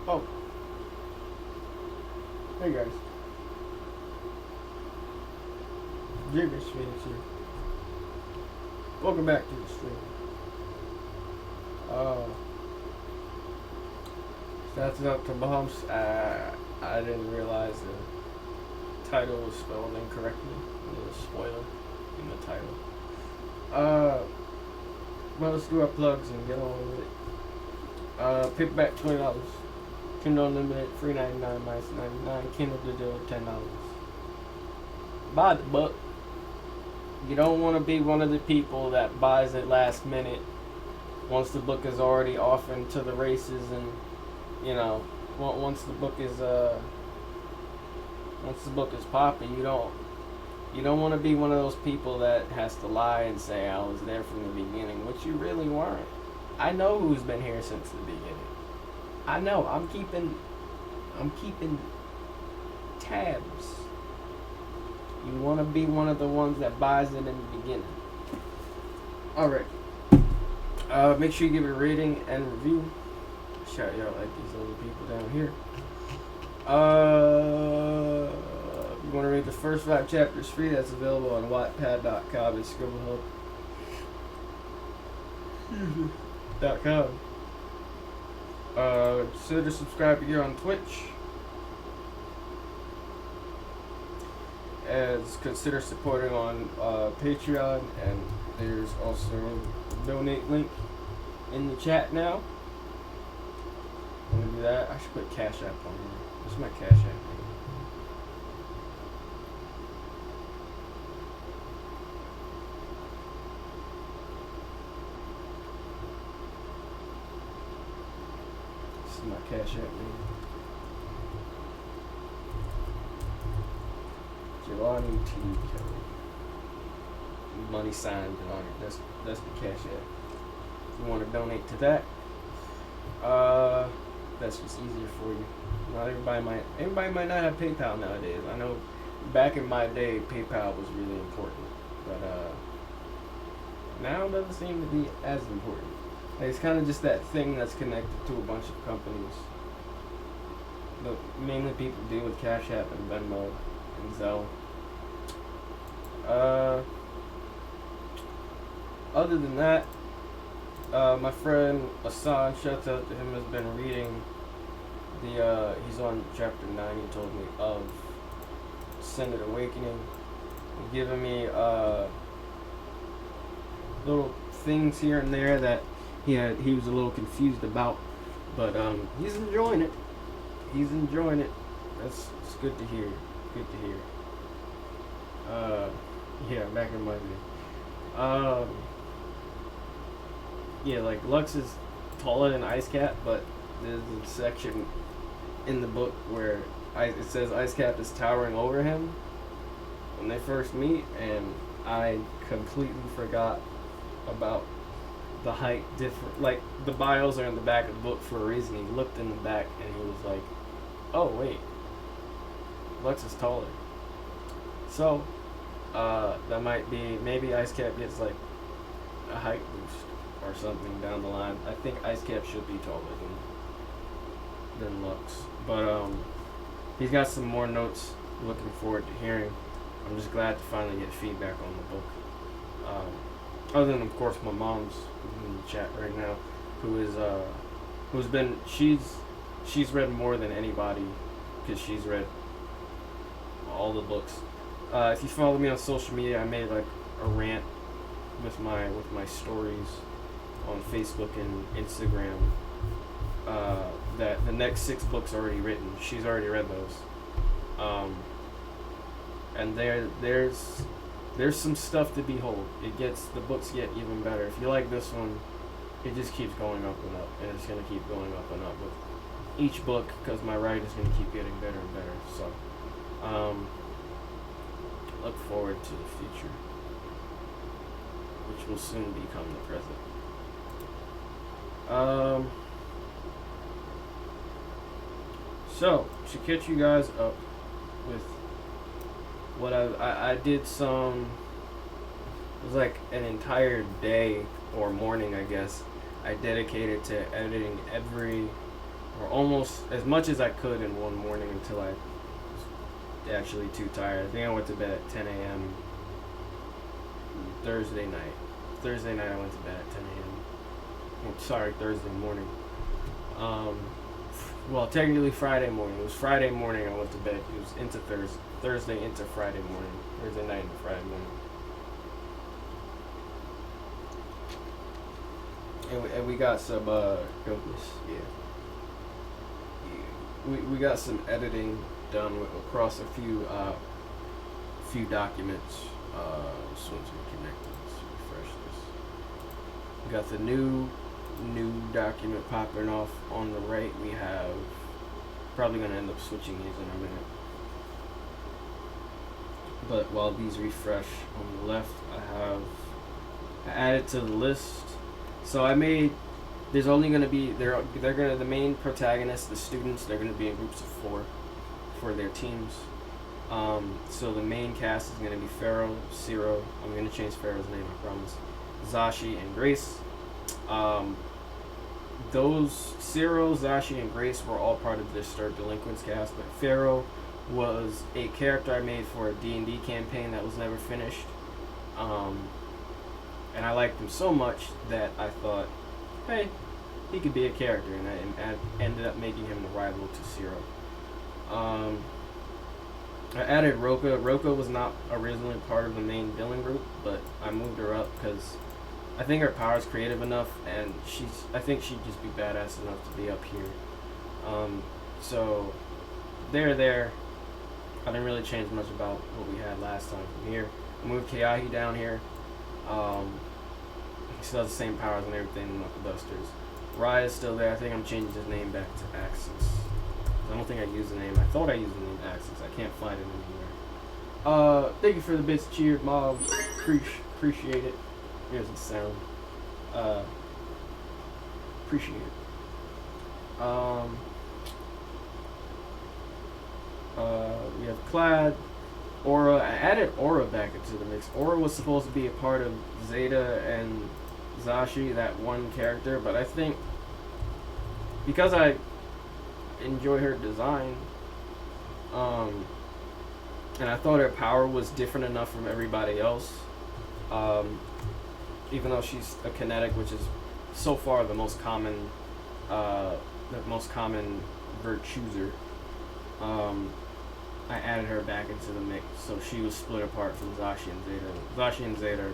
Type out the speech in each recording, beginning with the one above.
Oh, hey guys. Jiggers Phoenix here. Welcome back to the stream. Shouts out to Moms. I didn't realize the title was spelled incorrectly. There's a spoiler in the title. Well, let's do our plugs and get on with it. Paperback $20. Kindle Unlimited $3.99 minus 99. Kindle Digital $10. Buy the book. You don't want to be one of the people that buys it last minute once the book is already off into the races, and once the book is popping. You don't want to be one of those people that has to lie and say I was there from the beginning, which you really weren't. I know who's been here since the beginning. I know. I'm keeping tabs. You want to be one of the ones that buys it in the beginning. Alright. Make sure you give it a rating and review. Shout you out like these other people down here. You want to read the first 5 chapters free? That's available on Wattpad.com and ScribbleHub.com. Consider subscribing here on Twitch. As consider supporting on Patreon, and there's also a donate link in the chat now. I'm gonna do that. I should put Cash App on here. What's my Cash App? This is my Cash App name. Jelani T. Kelly. Money sign Jelani. That's the Cash App. If you want to donate to that, that's just easier for you. Not everybody might not have PayPal nowadays. I know back in my day PayPal was really important, but now it doesn't seem to be as important. Like, it's kind of just that thing that's connected to a bunch of companies. But mainly people deal with Cash App and Venmo and Zelle. Other than that, my friend Asan, shout out to him, has been reading he's on chapter 9, he told me, of Ascended Awakening, and giving me little things here and there that he was a little confused about, but he's enjoying it. It's good to hear. Yeah, back in my day. Yeah, like Lux is taller than Ice Cap, but there's a section in the book where it says Ice Cap is towering over him when they first meet, and I completely forgot about the height difference. Like, the bios are in the back of the book for a reason. He looked in the back and he was like, oh wait, Lux is taller. So that might be, maybe Ice Cap gets like a height boost or something down the line. I think Ice Cap should be taller than Lux, but he's got some more notes. Looking forward to hearing. I'm just glad to finally get feedback on the book. Other than, of course, my mom's in the chat right now, she's read more than anybody, because she's read all the books. If you follow me on social media, I made like a rant with my stories on Facebook and Instagram. That the next 6 books are already written. She's already read those. And there's some stuff to behold. The books get even better. If you like this one, it just keeps going up and up, and it's gonna keep going up and up with each book, because my writing's gonna keep getting better and better. So, look forward to the future, which will soon become the present. So, to catch you guys up with what I did some, it was like an entire day or morning, I guess, I dedicated to editing every or almost as much as I could in one morning until I was actually too tired. I think I went to bed at 10 a.m. Thursday night. Thursday night I went to bed at 10 a.m. Oh, sorry, Thursday morning. Well, technically Friday morning. It was Friday morning I went to bed. It was into Thursday into Friday morning. Thursday night into Friday morning. And we got some yeah. We got some editing done across a few documents. As soon as we connect, let's refresh this. We got the new document popping off on the right. We have probably gonna end up switching these in a minute. But while these refresh on the left, I added to the list. So I made. There's only gonna be the main protagonists, the students. They're gonna be in groups of 4 for their teams. So the main cast is gonna be Pharaoh, Ciro. I'm gonna change Pharaoh's name, I promise. Zashi and Grace. Those Ciro, Zashi, and Grace were all part of the Disturbed Delinquents cast, but Pharaoh was a character I made for a D&D campaign that was never finished. And I liked him so much that I thought, hey, he could be a character, and I ended up making him the rival to Ciro. I added Roka. Roka was not originally part of the main villain group, but I moved her up because I think her power is creative enough, and I think she'd just be badass enough to be up here. So they're there. I didn't really change much about what we had last time from here. I moved Kayahi down here. He still has the same powers and everything in Knuckle Dusters. Rye is still there. I think I'm changing his name back to Axis. I don't think I used the name. I thought I used the name Axis. I can't find it anywhere. Thank you for the bits cheered, Mob. Appreciate it. Here's the sound. Appreciate it. We have Clad, Aura. I added Aura back into the mix. Aura was supposed to be a part of Zeta and Zashi, that one character, but I think because I enjoy her design, and I thought her power was different enough from everybody else, even though she's a kinetic, which is so far the most common vert chooser. I added her back into the mix, so she was split apart from Zashi and Zeta. Zashi and Zeta,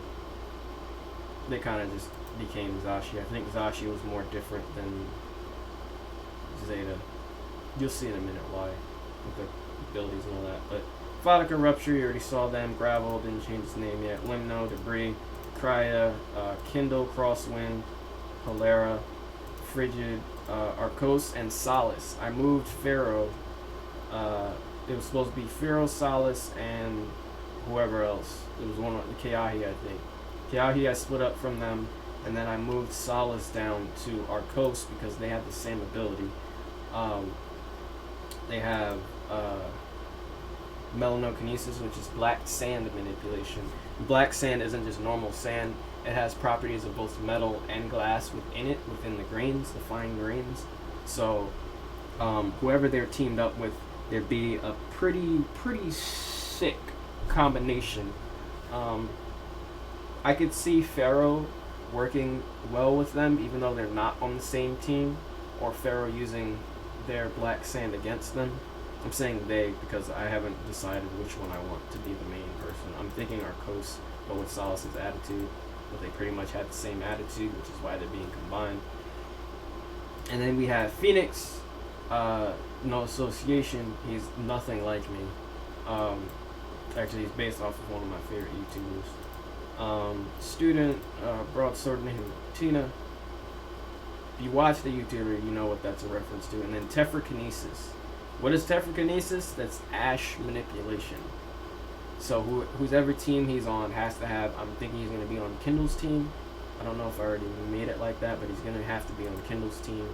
they kind of just became Zashi. I think Zashi was more different than Zeta. You'll see in a minute why, with the abilities and all that. But Vodka Rupture, you already saw them. Gravel, didn't change its name yet. Limno, Debris, Crya, Kindle, Crosswind, Polera, Frigid, Arcos, and Solace. I moved Pharaoh. It was supposed to be Pharaoh, Solace, and whoever else. It was one of the Kayahi, I think. Kayahi I split up from them, and then I moved Solace down to Arcos because they have the same ability. They have Melanokinesis, which is black sand manipulation. Black sand isn't just normal sand. It has properties of both metal and glass within it, within the grains, the fine grains. So whoever they're teamed up with, there'd be a pretty sick combination. I could see Pharaoh working well with them, even though they're not on the same team, or Pharaoh using their black sand against them. I'm saying they because I haven't decided which one I want to be the main person. I'm thinking Arcos, but with Solace's attitude, but they pretty much have the same attitude, which is why they're being combined. And then we have Phoenix. No association. He's nothing like me. Actually, he's based off of one of my favorite YouTubers. Student, broadsword named Tina. If you watch the YouTuber, you know what that's a reference to. And then Tephrokinesis. What is Tephrokinesis? That's ash manipulation. So whoever team he's on has to have. I'm thinking he's going to be on Kindle's team. I don't know if I already made it like that, but he's going to have to be on Kindle's team.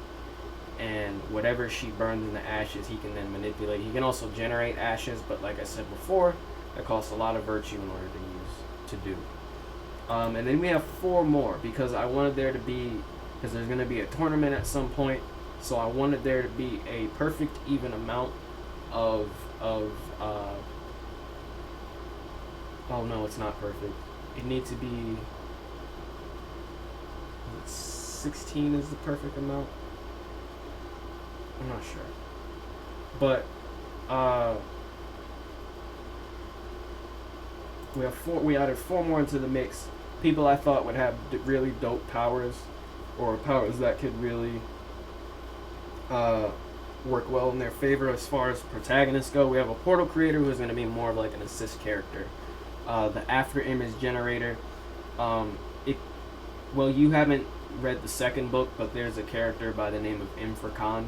And whatever she burns in the ashes, he can then manipulate. He can also generate ashes, but like I said before, that costs a lot of virtue in order to do. And then we have 4 more because I wanted there to be, because there's going to be a tournament at some point. So I wanted there to be a perfect even amount of oh no, it's not perfect. It needs to be 16 is the perfect amount. I'm not sure, but uh, we added 4 more into the mix. People I thought would have really dope powers, or powers that could really uh, work well in their favor as far as protagonists go. We have a portal creator who's going to be more of like an assist character. The after image generator. It well, you haven't read the second book, but there's a character by the name of Infrakan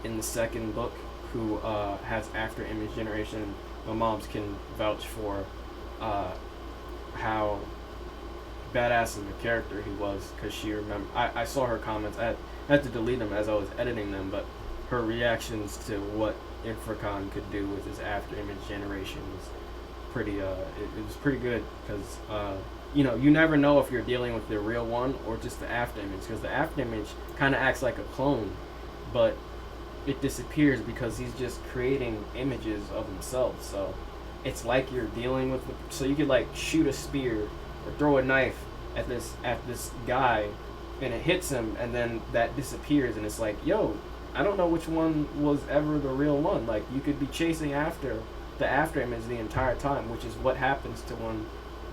in the second book who has after image generation. My moms can vouch for how badass of a character he was, because she remember I saw her comments. I had to delete them as I was editing them, but her reactions to what Infrakan could do with his after image generation was pretty it was pretty good, because you never know if you're dealing with the real one or just the after image, because the after image kind of acts like a clone, but it disappears because he's just creating images of himself. So it's like you're dealing with so you could like shoot a spear or throw a knife at this guy and it hits him, and then that disappears, and it's like, yo, I don't know which one was ever the real one. Like, you could be chasing after the after image the entire time, which is what happens to one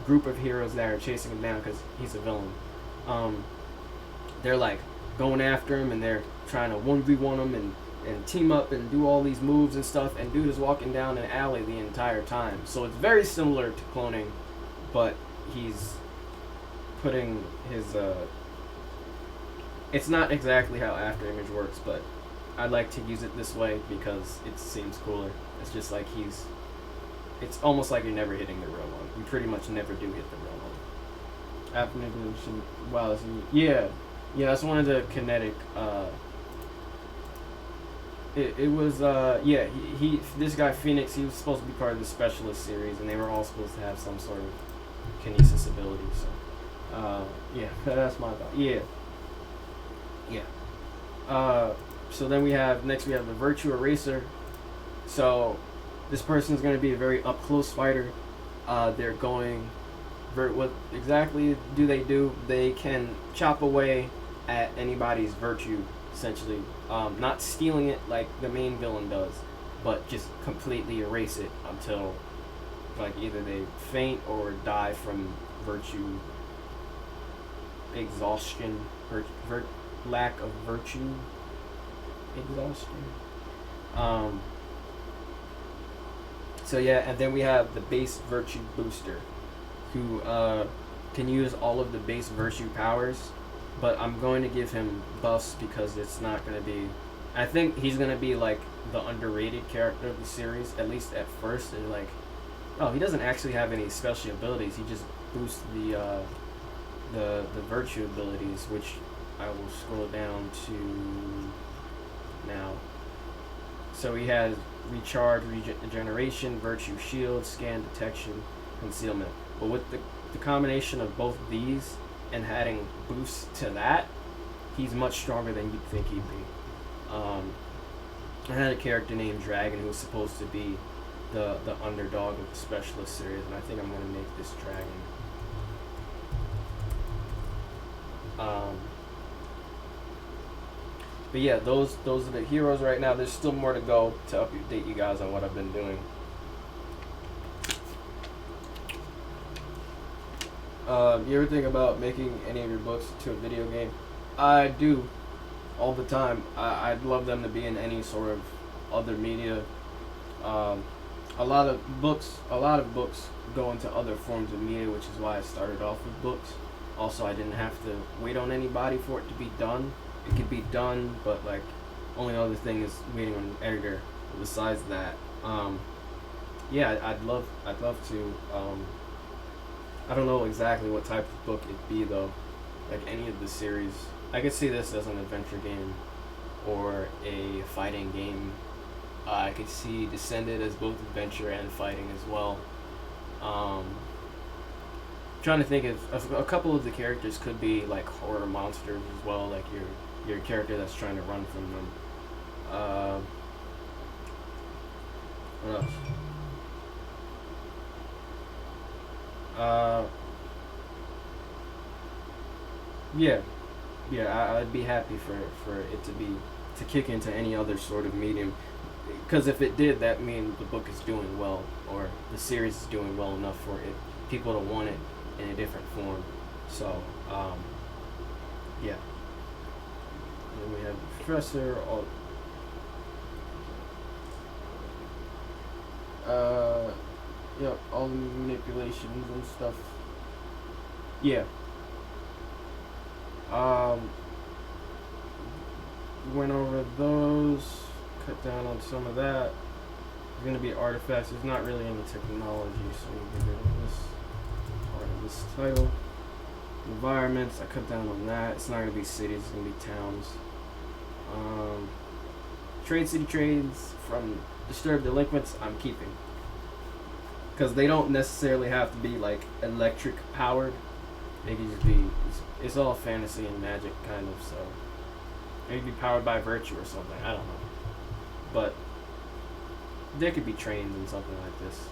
group of heroes that are chasing him down, because he's a villain. They're like going after him, and they're trying to 1v1 him and team up and do all these moves and stuff, and dude is walking down an alley the entire time. So it's very similar to cloning, but he's putting his it's not exactly how after image works, but I like to use it this way because it seems cooler. It's just like it's almost like you're never hitting the real one. You pretty much never do hit the real one. After image, wow, yeah, that's one of the kinetic it was yeah, he this guy Phoenix, he was supposed to be part of the Specialist series, and they were all supposed to have some sort of kinesis ability. So yeah, that's my thought. Yeah. So then we have the Virtue Eraser. So this person's going to be a very up close fighter. They're going what exactly do? They can chop away at anybody's virtue, essentially. Not stealing it like the main villain does, but just completely erase it until like either they faint or die from virtue exhaustion, lack of virtue exhaustion. So yeah, and then we have the base virtue booster, who can use all of the base virtue powers, but I'm going to give him buffs because it's not going to be. I think he's going to be like the underrated character of the series, at least at first. And like, oh, he doesn't actually have any special abilities. He just boosts the virtue abilities, which I will scroll down to now. So he has recharge, regeneration, virtue shield, scan detection, concealment. But with the combination of both of these and adding boosts to that, he's much stronger than you'd think he'd be. I had a character named Dragon who was supposed to be the underdog of the Specialist series, and I think I'm going to make this Dragon. But yeah, those are the heroes right now. There's still more to go to update you guys on what I've been doing. You ever think about making any of your books to a video game? I do, all the time. I'd love them to be in any sort of other media. A lot of books go into other forms of media, which is why I started off with books. Also, I didn't have to wait on anybody for it to be done. It could be done, but like, only other thing is waiting on an editor. But besides that, yeah, I'd love to. I don't know exactly what type of book it'd be though. Like any of the series, I could see this as an adventure game or a fighting game. I could see Descended as both adventure and fighting as well. Trying to think of a couple of the characters could be like horror monsters as well, like your your character that's trying to run from them. What else? Yeah, I'd be happy for it to kick into any other sort of medium, because if it did, that means the book is doing well, or the series is doing well enough for it people to want it in a different form. So, yeah. And then we have the professor. Yep, all the manipulations and stuff. Yeah. Went over those, cut down on some of that. It's gonna be artifacts. There's not really any technology, so we get rid of this part of this title. Environments, I cut down on that. It's not gonna be cities, it's gonna be towns. Trade city trades from disturbed delinquents, I'm keeping, because they don't necessarily have to be like electric powered. They can just be, it's all fantasy and magic kind of, so maybe powered by virtue or something, I don't know. But there could be trains and something like this.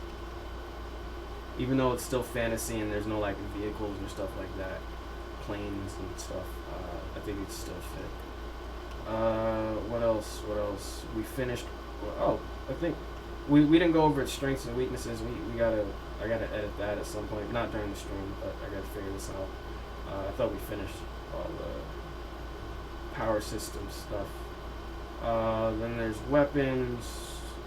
Even though it's still fantasy and there's no like vehicles or stuff like that, planes and stuff, I think it'd still fit. What else? We finished, I think we didn't go over its strengths and weaknesses. I gotta edit that at some point, not during the stream, but I gotta figure this out. I thought we finished all the power system stuff. Then there's weapons,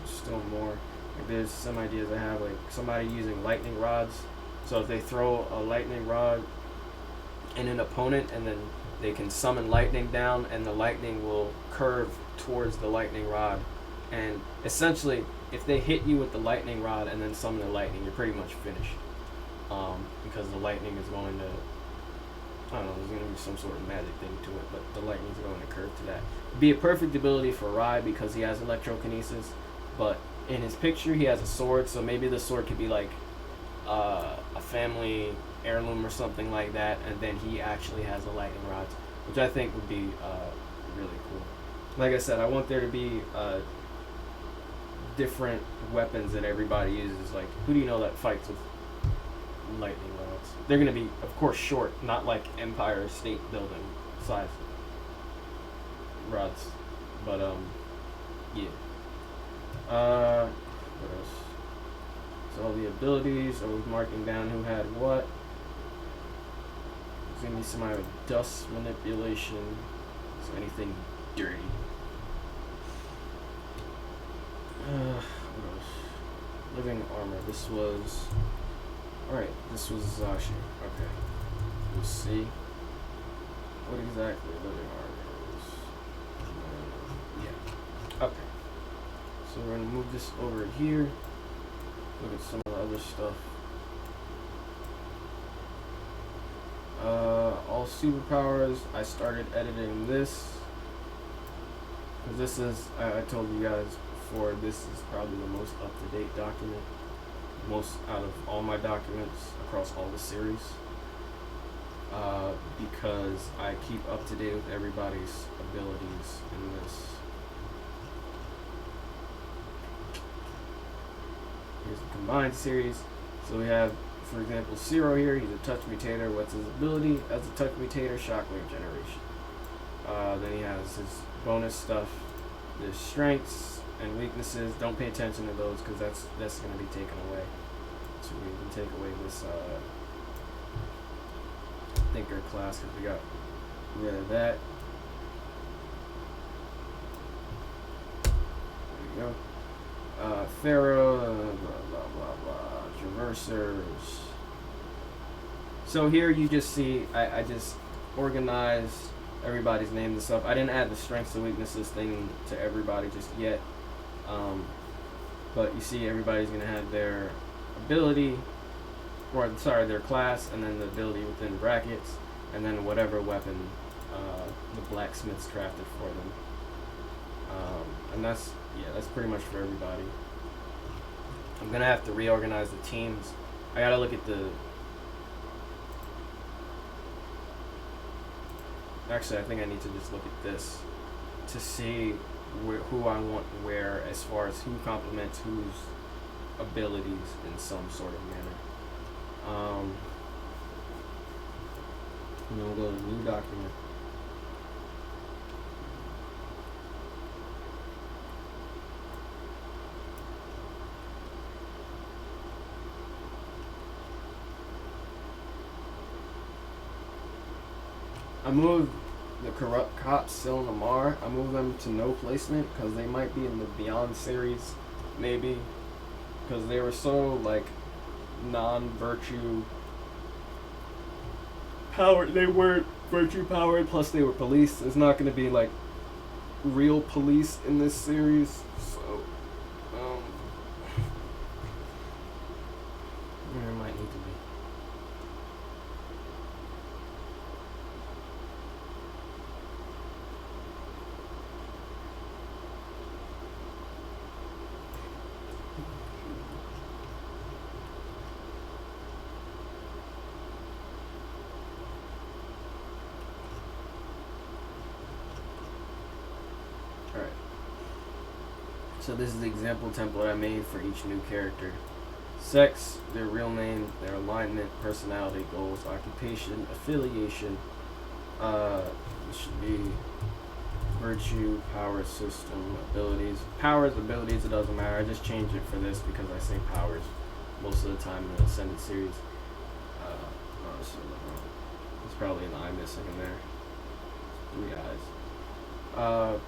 still more. Like there's some ideas I have, like somebody using lightning rods. So if they throw a lightning rod in an opponent, and then they can summon lightning down, and the lightning will curve towards the lightning rod. And essentially, if they hit you with the lightning rod and then summon the lightning, you're pretty much finished. Because the lightning is going to, I don't know, there's going to be some sort of magic thing to it, but the lightning's going to curve to that. It'd be a perfect ability for Rai because he has electrokinesis, but in his picture he has a sword, so maybe the sword could be like a family heirloom or something like that, and then he actually has the lightning rods, which I think would be really cool. Like I said, I want there to be different weapons that everybody uses. Like, who do you know that fights with lightning rods? They're going to be, of course, short, not like Empire State Building size rods. But, yeah. What else? So all the abilities, I was marking down who had what. There's going to be somebody with dust manipulation, so anything dirty. What else? Living armor. This was... Alright, this was Zashi. Okay. Let's see. What exactly living armor is. Yeah. Okay. So we're going to move this over here. Look at some of the other stuff. All superpowers. I started editing this. Because this is, I told you guys before, this is probably the most up-to-date document. Most out of all my documents across all the series. Because I keep up to date with everybody's abilities in this. Here's the combined series. So we have, for example, Zero here. He's a touch mutator. What's his ability? As a touch mutator, shockwave generation. Then he has his bonus stuff. There's strengths and weaknesses. Don't pay attention to those because that's going to be taken away. So we can take away this thinker class because we got rid of that. There we go. Pharaoh, blah blah blah blah, traversers. So here you just see I just organized everybody's names and stuff. I didn't add the strengths and weaknesses thing to everybody just yet. But you see everybody's gonna have their ability, or sorry, their class, and then the ability within brackets, and then whatever weapon the blacksmiths crafted for them. And that's pretty much for everybody. I'm gonna have to reorganize the teams. I gotta look at the Actually, I think I need to just look at this to see who I want where as far as who complements whose abilities in some sort of manner. And then we'll go to new document. I moved the corrupt cops still in Lamar. I moved them to no placement because they might be in the Beyond series, maybe, because they were so like non-virtue powered. They weren't virtue powered. Plus, they were police. There's not going to be like real police in this series, so there might need to be. Alright. So this is the example template I made for each new character. Sex, their real name, their alignment, personality, goals, occupation, affiliation. It should be virtue, power, system, abilities. Powers, abilities, it doesn't matter. I just changed it for this because I say powers most of the time in the Ascended series. There's probably an eye missing in there. 3 eyes.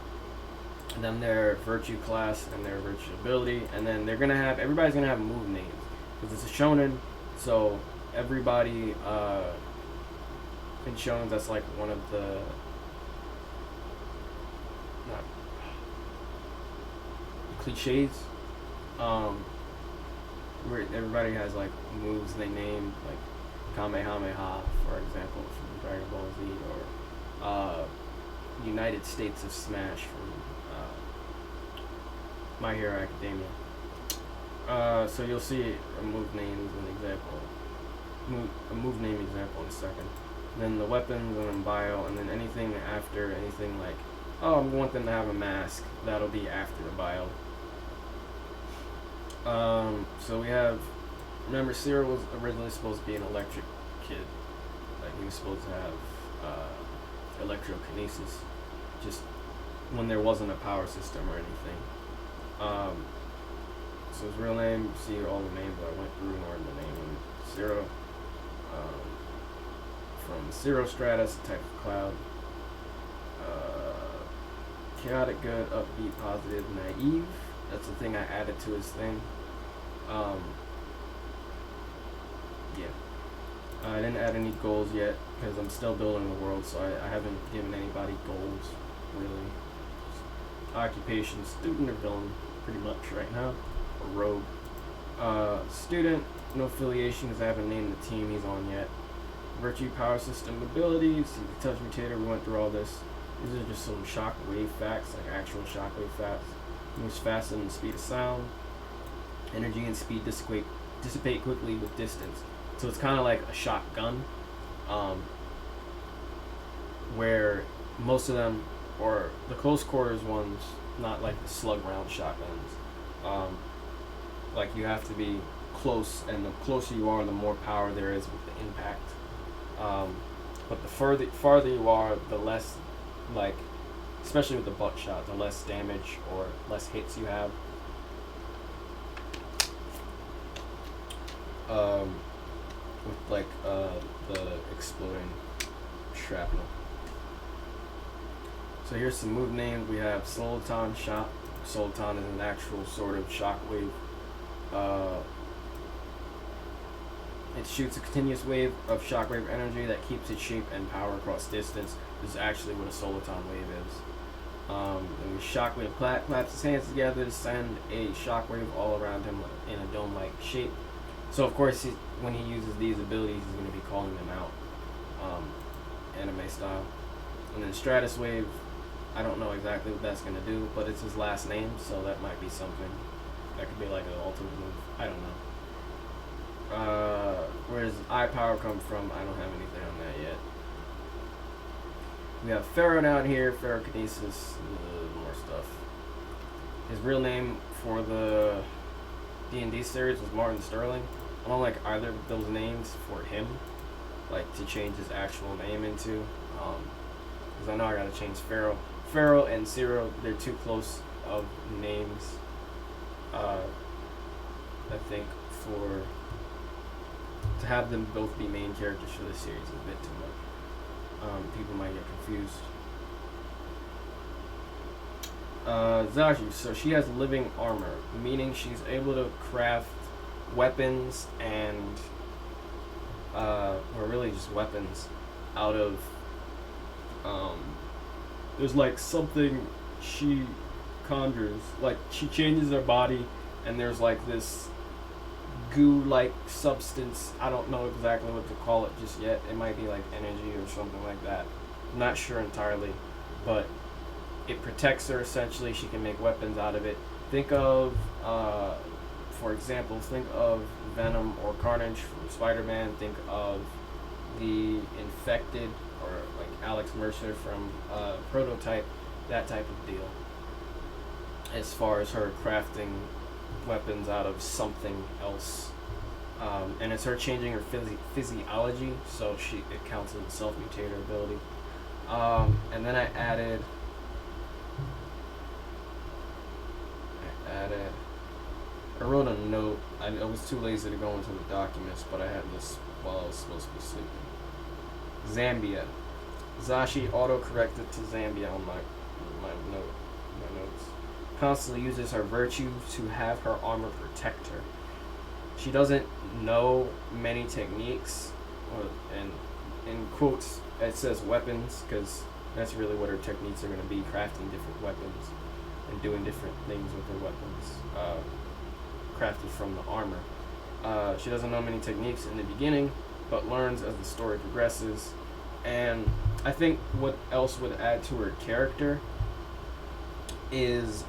And then their virtue class and their virtue ability, and then they're gonna have everybody's gonna have move names because it's a shonen, so everybody in shonen that's like one of the not cliches, where everybody has like moves they name, like Kamehameha, for example, from Dragon Ball Z, or United States of Smash from My Hero Academia. So you'll see a move name as an example, a move name example in a second. And then the weapons, and then bio, and then anything after, anything like, oh, I want them to have a mask, that'll be after the bio. So we have, remember, Cyril was originally supposed to be an electric kid. Like, he was supposed to have electrokinesis, just when there wasn't a power system or anything. So his real name, see all the names I went through in order to name him. Zero. From Zero Stratus, type of cloud. Chaotic, good, upbeat, positive, naive. That's the thing I added to his thing. Yeah. I didn't add any goals yet because I'm still building the world, so I haven't given anybody goals, really. Occupation, student or villain, pretty much right now, or rogue. Student, no affiliation because I haven't named the team he's on yet. Virtue, power system, abilities, see the touch mutator, we went through all this. These are just some shockwave facts, like actual shockwave facts. Moves faster than the speed of sound. Energy and speed dissipate quickly with distance. So it's kind of like a shotgun, where most of them, or the close quarters ones, not like the slug round shotguns. Like you have to be close, and the closer you are, the more power there is with the impact. But the farther you are, the less, like, especially with the buckshot, the less damage or less hits you have. With like the exploding shrapnel. So here's some move names. We have Soliton Shot. Soliton is an actual sort of shockwave. It shoots a continuous wave of shockwave energy that keeps its shape and power across distance. This is actually what a Soliton wave is. And the shockwave claps his hands together to send a shockwave all around him in a dome-like shape. So of course, when he uses these abilities, he's going to be calling them out, anime style. And then Stratus Wave, I don't know exactly what that's going to do, but it's his last name, so that might be something. That could be like an ultimate move. I don't know. Where does eye power come from? I don't have anything on that yet. We have Pharaoh down here, Ferrokinesis, more stuff. His real name for the D&D series was Martin Sterling. I don't like either of those names for him, like to change his actual name into, because I know I gotta change Pharaoh. Pharaoh and Zero, they're too close of names, I think, to have them both be main characters for this series is a bit too much. People might get confused. Zaji, so she has living armor, meaning she's able to craft weapons and, or really just weapons, out of, there's like something she conjures, like she changes her body and there's like this goo-like substance. I don't know exactly what to call it just yet. It might be like energy or something like that. I'm not sure entirely, but it protects her essentially. She can make weapons out of it. Think of, for example, think of Venom or Carnage from Spider-Man. Think of the Infected or like Alex Mercer from Prototype, that type of deal. As far as her crafting weapons out of something else, and it's her changing her physiology, so it counts as a self-mutator ability. And then I added I wrote a note. I was too lazy to go into the documents, but I had this while I was supposed to be sleeping. Zambia. Zashi auto-corrected to Zambia on my notes. Constantly uses her virtue to have her armor protect her. She doesn't know many techniques, and in quotes it says weapons, because that's really what her techniques are going to be, crafting different weapons and doing different things with her weapons, crafted from the armor. She doesn't know many techniques in the beginning, but learns as the story progresses. And I think what else would add to her character is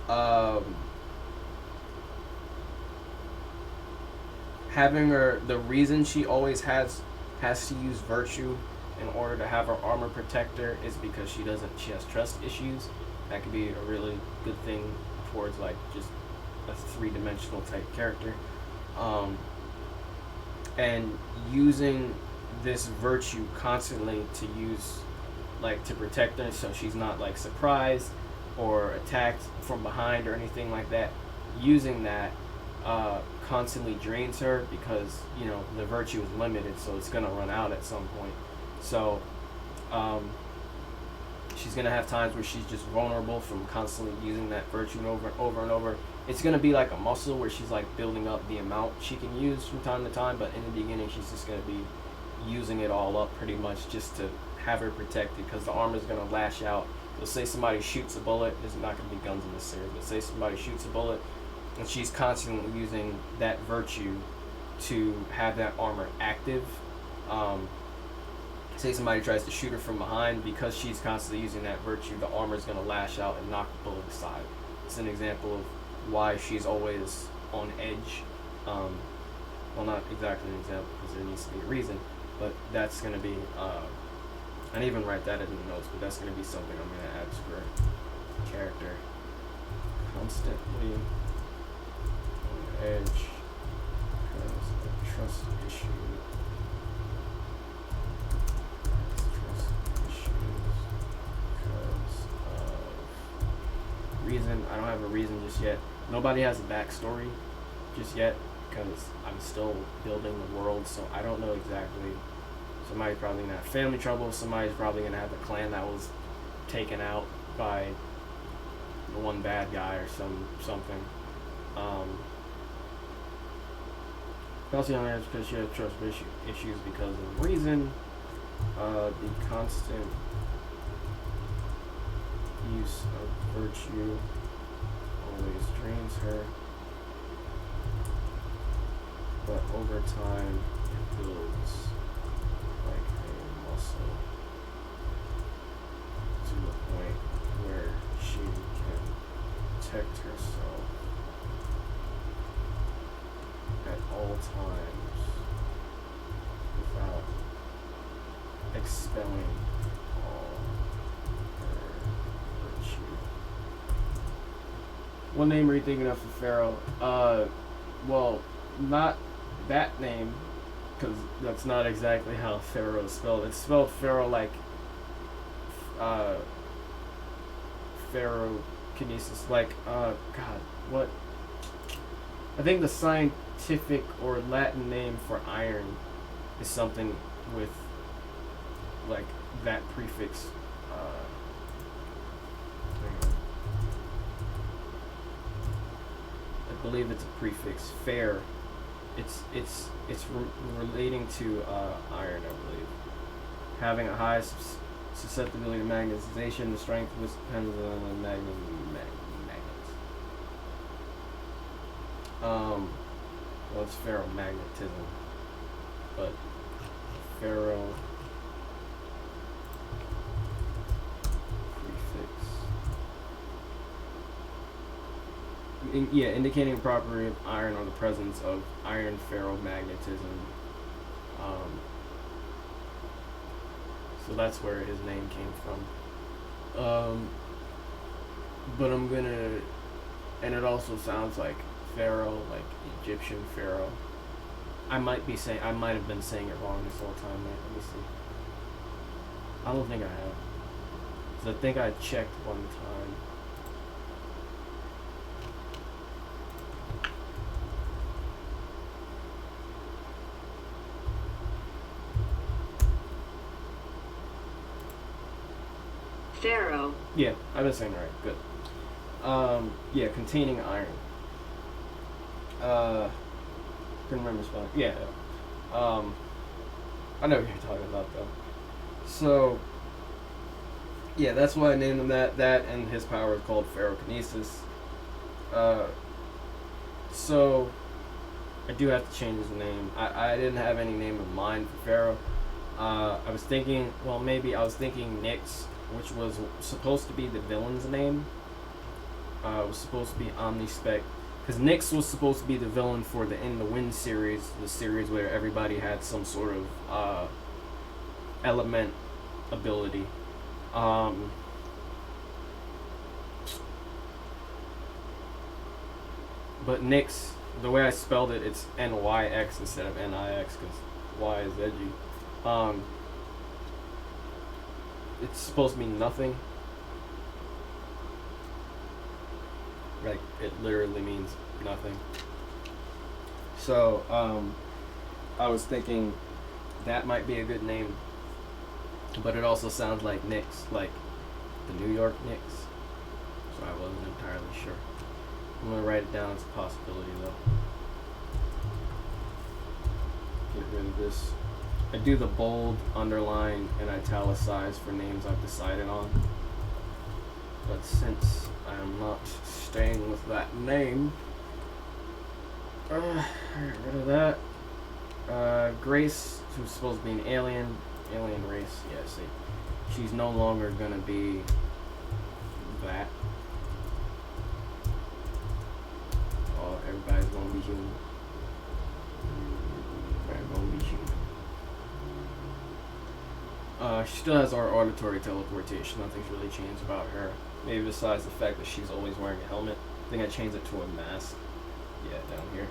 having her, the reason she always has to use virtue in order to have her armor protect her is because she has trust issues. That could be a really good thing towards like just a three-dimensional type character, and using this virtue constantly to use, like, to protect her, so she's not like surprised or attacked from behind or anything like that. Using that constantly drains her, because the virtue is limited, so it's gonna run out at some point. So she's gonna have times where she's just vulnerable from constantly using that virtue over and over. It's gonna be like a muscle where she's like building up the amount she can use from time to time, but in the beginning she's just gonna be using it all up pretty much just to have her protected, because the armor is gonna lash out. Let's say somebody shoots a bullet. There's not gonna be guns in this series, but say somebody shoots a bullet and she's constantly using that virtue to have that armor active. Say somebody tries to shoot her from behind, because she's constantly using that virtue, the armor is going to lash out and knock the bullet aside. It's an example of why she's always on edge. Well, not exactly an example, because there needs to be a reason, but that's going to be, I didn't even write that in the notes, but that's going to be something I'm going to add to her character. Constantly on edge because of trust issues. Reason, I don't have a reason just yet. Nobody has a backstory just yet, because I'm still building the world, so I don't know exactly. Somebody's probably gonna have family trouble. Somebody's probably gonna have a clan that was taken out by the one bad guy or something. Kelsey on edge because she had trust issues because of reason. The constant use of virtue always drains her, but over time it builds like a muscle to the point where she can protect herself at all times without expelling all What name are you thinking of for Pharaoh? Well, not that name, because that's not exactly how Pharaoh is spelled. It's spelled Pharaoh like uh, Pharaoh kinesis, like God, what? I think the scientific or Latin name for iron is something with like that prefix. Hang on. I believe it's a prefix. Fair. It's relating to iron, I believe. Having a high susceptibility to magnetization, the strength was depends on the magnets. Well, it's ferromagnetism, but ferro prefix. Yeah, indicating the property of iron or the presence of iron ferromagnetism. So that's where his name came from. But I'm gonna, and it also sounds like pharaoh, like Egyptian pharaoh. I might have been saying it wrong this whole time. Let me see. I don't think I have. 'Cause I think I checked one time. Pharaoh. Yeah, I've been saying it right. Good. Yeah, containing iron. Couldn't remember spelling. Yeah. I know what you're talking about though. So, yeah, that's why I named him that. That and his power is called ferrokinesis. So I do have to change his name. I didn't have any name in mind for Pharaoh. I was thinking, Nyx, which was supposed to be the villain's name. It was supposed to be Omnispec. Because Nyx was supposed to be the villain for the In the Wind series, the series where everybody had some sort of element ability. But Nyx, the way I spelled it, it's Nyx instead of Nix because Y is edgy. It's supposed to mean nothing. Like, it literally means nothing. So, I was thinking that might be a good name. But it also sounds like Knicks, like the New York Knicks. So I wasn't entirely sure. I'm going to write it down as a possibility, though. Get rid of this. I do the bold, underline, and italicize for names I've decided on. But since I am not staying with that name, get rid of that. Grace, who's supposed to be an alien race, yeah, see. She's no longer gonna be that. Oh, everybody's gonna be human. Everybody's gonna be human. She still has our auditory teleportation. Nothing's really changed about her. Maybe besides the fact that she's always wearing a helmet. I think I changed it to a mask. Yeah, down here.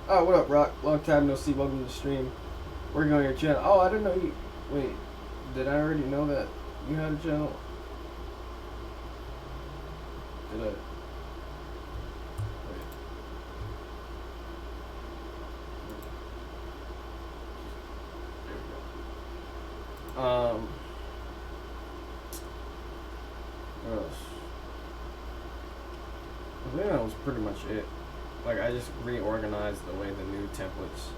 Oh, what up, Rock? Long time no see. Welcome to the stream. Working on your channel. Oh, I didn't know you. Wait, did I already know that you had a channel? Did I? Wait. There we go. What else? I think that was pretty much it. Like, I just reorganized the way the new templates,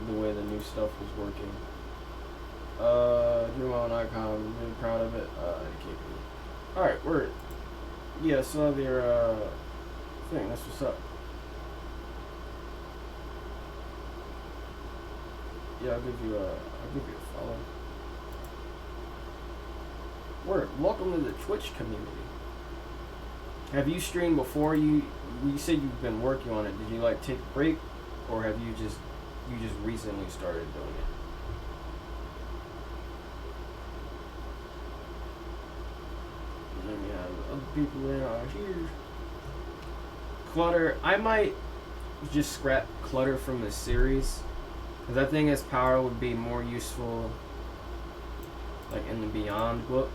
the way the new stuff was working. Drew my own icon, I'm really proud of it. Alright, word. Yeah, so your thing, that's what's up. Yeah, I'll give you a follow. Word, welcome to the Twitch community. Have you streamed before? You said you've been working on it. Did you like take a break, or have you just recently started doing it? other people in are here. Clutter. I might just scrap clutter from this series. Because I think his power would be more useful like in the Beyond book.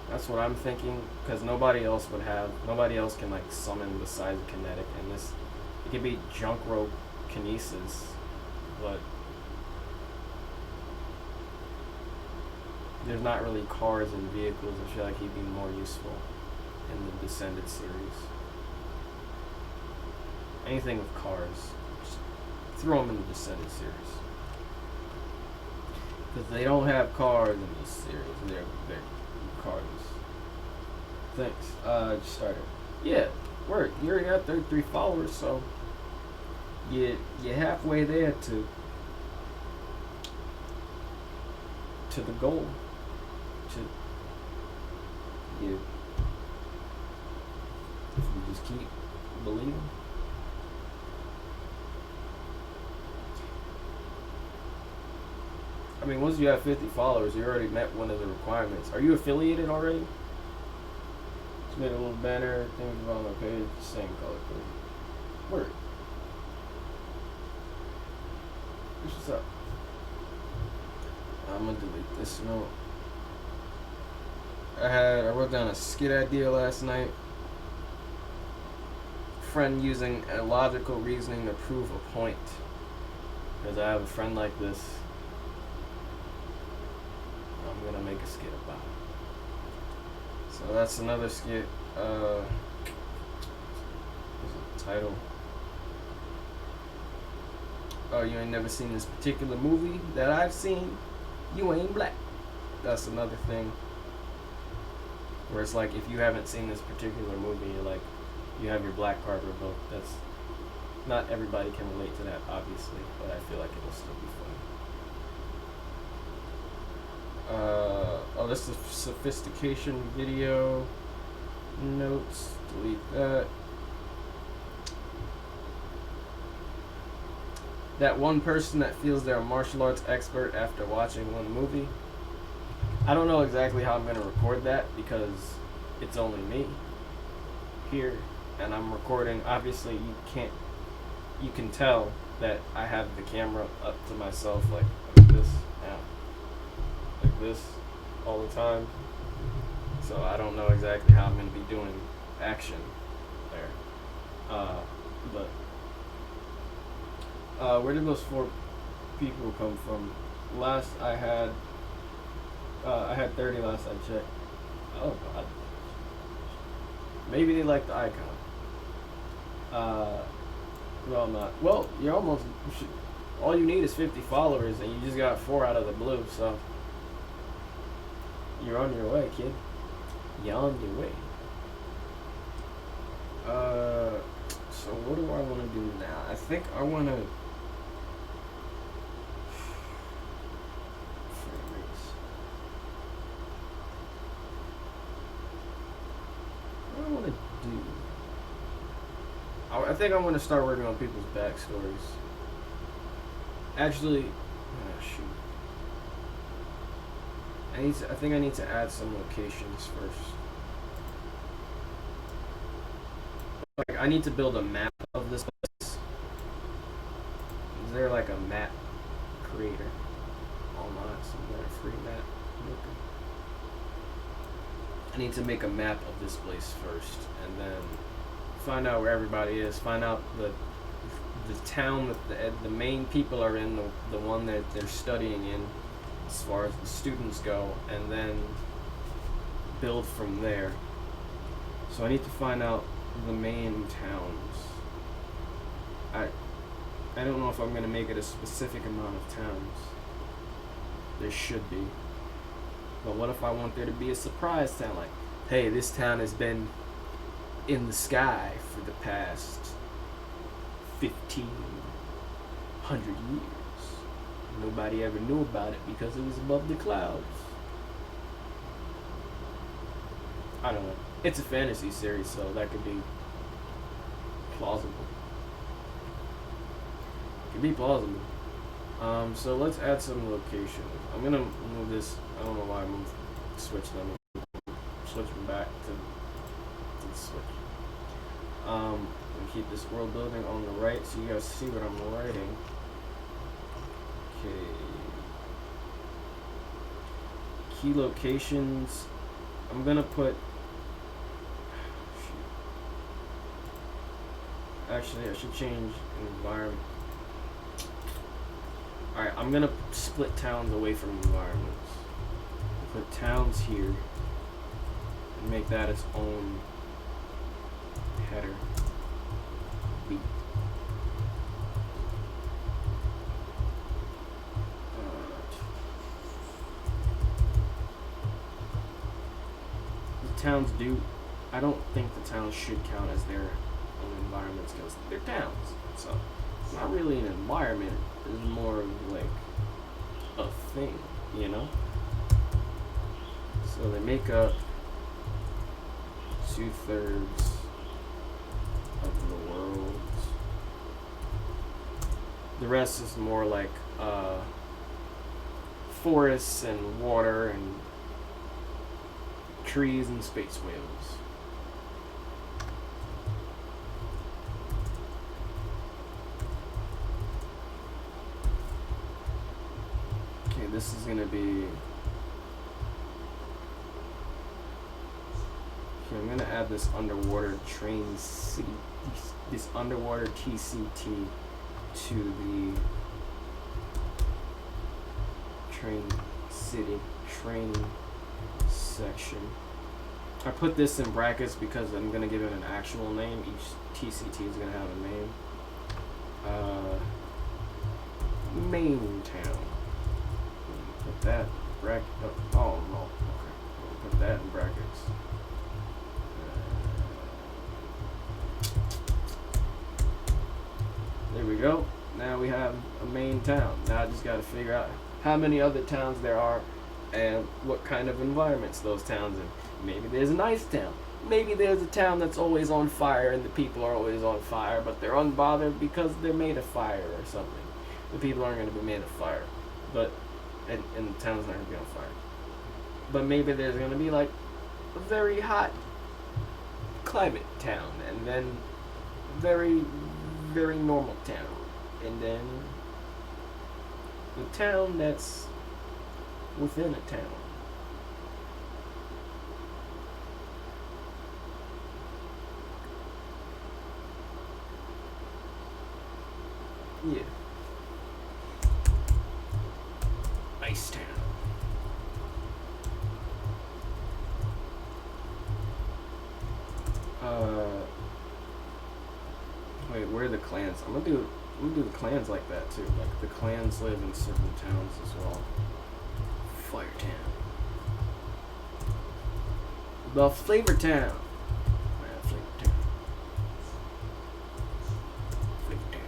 That's what I'm thinking, because nobody else can like summon besides kinetic, and this, it could be junk rope kinesis, but there's not really cars and vehicles. I feel like he'd be more useful in the Descended series. Anything with cars, just throw them in the Descended series. Because they don't have cars in this series, they're cars. Thanks. Just started. Yeah, work. You already got 33 followers, so you're halfway there to the goal. If you just keep believing. I mean, once you have 50 followers, you already met one of the requirements. Are you affiliated already? Just made a little banner, things on my page, same color code. Word. What's up? I'm gonna delete this note. I wrote down a skit idea last night. Friend using a logical reasoning to prove a point. Because I have a friend like this. I'm gonna make a skit about it. So that's another skit. What's the title? Oh, you ain't never seen this particular movie that I've seen? You ain't black. That's another thing. Where it's like, if you haven't seen this particular movie, you're like, you have your black card revoked. That's, not everybody can relate to that, obviously, but I feel like it'll still be funny. Oh, this is sophistication video. Notes, delete that. That one person that feels they're a martial arts expert after watching one movie. I don't know exactly how I'm going to record that because it's only me here and I'm recording. Obviously you can tell that I have the camera up to myself like this, like this all the time. So I don't know exactly how I'm going to be doing action there. Where did those 4 people come from? Last I had 30 last I checked. Oh god. Maybe they like the icon. Well, not. Well, you're almost. All you need is 50 followers, and you just got 4 out of the blue. So you're on your way, kid. You're on your way. So what do I want to do now? I think I want to. I think I'm going to start working on people's backstories. Actually, shoot. I think I need to add some locations first. Like, I need to build a map of this place. Is there like a map creator online somewhere? Free map? Okay. I need to make a map of this place first, and then find out where everybody is. Find out the town that the main people are in, the one that they're studying in, as far as the students go, and then build from there. So I need to find out the main towns. I don't know if I'm gonna make it a specific amount of towns. There should be. But what if I want there to be a surprise town? Like, hey, this town has been in the sky for the past 1,500 years. Nobody ever knew about it because it was above the clouds. I don't know. It's a fantasy series, so that could be plausible. could be plausible. So let's add some locations. I'm gonna move this. I don't know why I moved. Switch them. Switch them back to the switch. And keep this world building on the right so you guys see what I'm writing. Okay. Key locations. I'm gonna put. Actually, I should change environment. Alright, I'm gonna split towns away from environments. Put towns here and make that its own header. B. The towns do. I don't think the towns should count as their own environments because they're towns. So it's not really an environment. It's more of like a thing, you know? So they make up 2/3 of the world. The rest is more like forests and water and trees and space whales. Okay, this is gonna be. Okay, I'm gonna add this underwater train city, this underwater TCT to the train section. I put this in brackets because I'm gonna give it an actual name. Each TCT is gonna have a name. Main town. Put that bracket. Oh no. Okay. Put that in brackets. There we go. Now we have a main town. Now I just got to figure out how many other towns there are and what kind of environments those towns in. Maybe there's an ice town. Maybe there's a town that's always on fire and the people are always on fire, but they're unbothered because they're made of fire or something. The people aren't going to be made of fire, but and the town's not going to be on fire. But maybe there's going to be like a very hot climate town, and then very normal town, and then the town that's within a town. Yeah. Ice town. Wait, where are the clans? I'm gonna do the clans like that too. Like the clans live in certain towns as well. Fire town. The flavor town. Yeah, flavor town. Flavor town.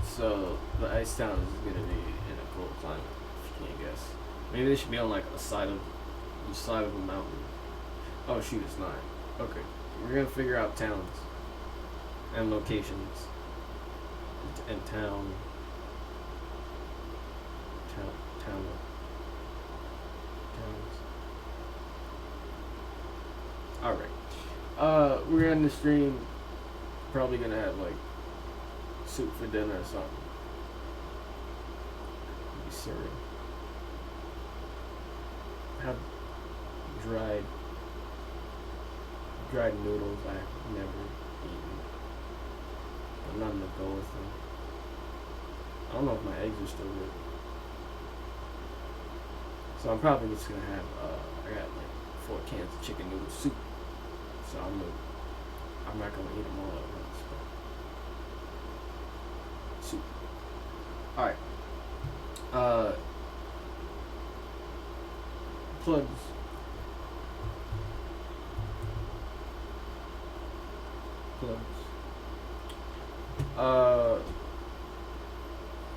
So the ice town is gonna be in a cold climate. If you can't guess. Maybe they should be on like the side of a mountain. Oh shoot, it's not. Okay, we're gonna figure out towns and locations and towns. All right. We're in the stream. Probably gonna have like soup for dinner or something. Maybe cereal. Have dried noodles. I've never eaten, but nothing to go with them. I don't know if my eggs are still good, so I'm probably just gonna have. I got like 4 cans of chicken noodle soup, so I'm not gonna eat them all at once. But soup. All right. Plugs.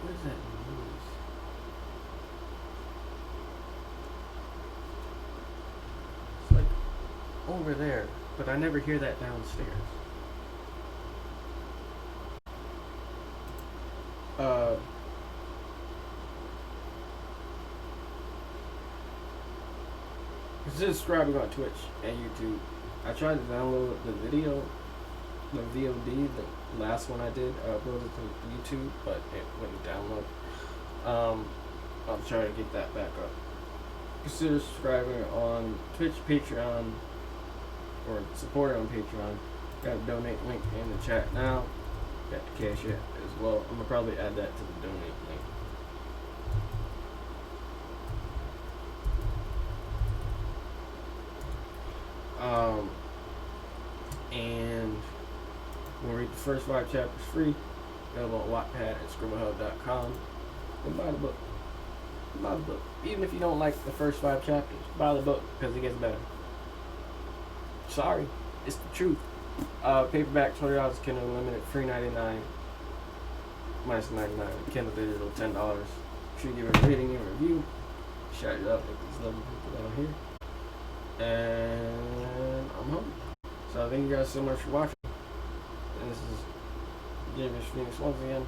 What is that noise? It's like over there. But I never hear that downstairs. Consider subscribing on Twitch and YouTube. I tried to download the video, the VOD, the last one I did, upload it to YouTube, but it wouldn't download. I'll try to get that back up. Consider subscribing on Twitch, Patreon, or supporting on Patreon. Got a donate link in the chat now. Got the Cash App as well. I'm gonna probably add that to the donate link. And we'll read the first 5 chapters free. Available on Wattpad and scribblehub.com. And buy the book. Buy the book. Even if you don't like the first 5 chapters, buy the book because it gets better. Sorry, it's the truth. Paperback $20, Kindle Unlimited, free $99, minus $99. Kindle Digital $10. Sure you give it a rating and review. Shout it up with these lovely people down here. And I'm home. So thank you guys so much for watching. And this is James Phoenix once again.